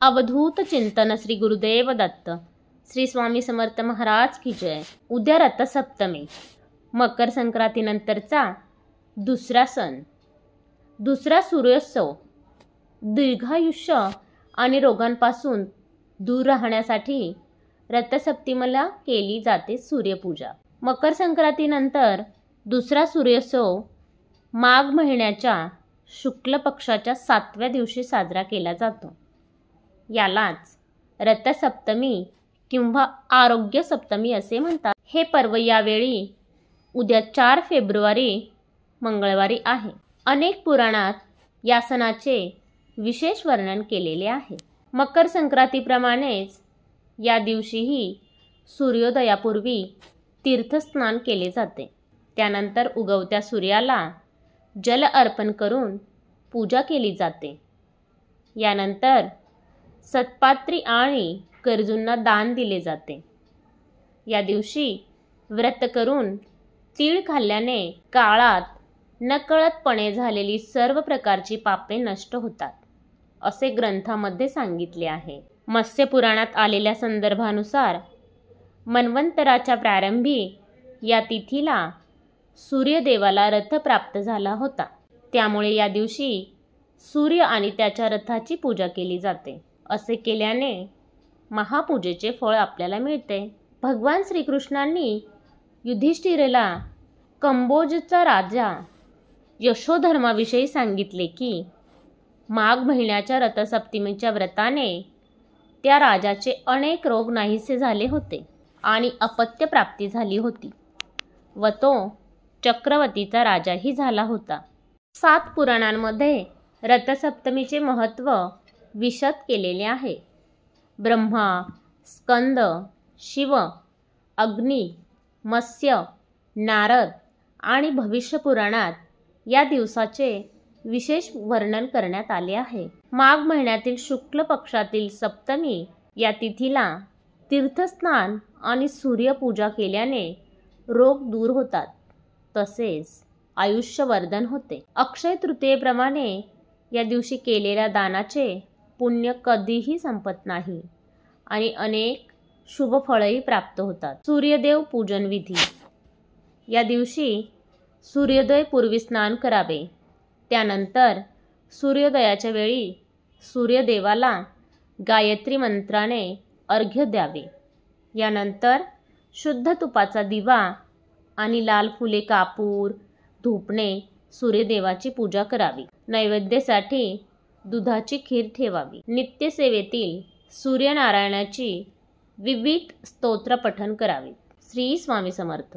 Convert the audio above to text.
अवधूत चिंतन श्री गुरुदेव दत्त। श्री स्वामी समर्थ महाराज की जय। उद्या रथसप्तमी, मकर संक्रांतीनंतरचा दुसरा सण, दुसरा सूर्योत्सव। दीर्घायुष्य आणि रोगांपासून दूर राहण्यासाठी रथसप्तमीला केली जाते सूर्यपूजा। मकर संक्रांतीनंतर दुसरा सूर्योत्सव माघ महिन्याच्या शुक्ल पक्षाच्या 7व्या दिवशी साजरा केला जातो। यालाच रथसप्तमी किंवा आरोग्य सप्तमी असे म्हणतात। हे पर्व यावेळी उद्या 4 फेब्रुवारी मंगळवारी आहे। अनेक पुराणात या सणाचे विशेष वर्णन केलेले आहे। मकर संक्रांतीप्रमाणेच या दिवशीही सूर्योदयापूर्वी तीर्थस्नान केले जाते। त्यानंतर उगवत्या सूर्याला जल अर्पण करून पूजा केली जाते। यानंतर सत्पात्री आणि गरजूंना दान दिले जाते। या दिवशी व्रत करून तीळ खाल्ल्याने काळात नकळतपणे झालेली सर्व प्रकारची पापे नष्ट होतात, असे ग्रंथामध्ये सांगितले आहे। मत्स्य पुराणात आलेल्या संदर्भानुसार मन्वंतराच्या प्रारंभी या तिथीला सूर्यदेवाला रथ प्राप्त झाला होता। त्यामुळे या दिवशी सूर्य आणि त्याच्या रथाची पूजा केली जाते। असे केल्याने महापूजेचे फळ आपल्याला मिळते। भगवान श्रीकृष्णांनी युधिष्ठिरला कंबोजचा राजा यशोधर्माविषयी सांगितले की माघ महिन्याच्या रथसप्तमीच्या व्रताने त्या राजाचे अनेक रोग नाहीसे झाले होते आणि अपत्य प्राप्ती झाली होती व तो चक्रवर्तीचा राजाही झाला होता। 7 पुराणांमध्ये रथसप्तमीचे महत्त्व विशद केलेले आहे। ब्रह्मा, स्कंद, शिव, अग्नी, मत्स्य, नारद आणि भविष्य पुराणात या दिवसाचे विशेष वर्णन करण्यात आले आहे। माघ महिन्यातील शुक्ल पक्षातील सप्तमी या तिथीला तीर्थस्नान आणि सूर्यपूजा केल्याने रोग दूर होतात, तसेच आयुष्यवर्धन होते। अक्षय तृतीयेप्रमाणे या दिवशी केलेल्या दानाचे पुण्य कधीही संपत नाही आणि अनेक शुभ फळही प्राप्त होतात। सूर्यदेव पूजन विधी। या दिवशी सूर्योदय पूर्वी स्नान करावे। त्यानंतर सूर्योदयाच्या वेळी सूर्यदेवाला गायत्री मंत्राने अर्घ्य द्यावे। यानंतर शुद्ध तुपाचा दिवा आणि लाल फुले, कापूर, धूपने सूर्यदेवाची पूजा करावी। नैवेद्यासाठी दुधाची खीर ठेवावी। नित्यसेवेतील सूर्यनारायणाची विविध स्तोत्र पठण करावे। श्री स्वामी समर्थ।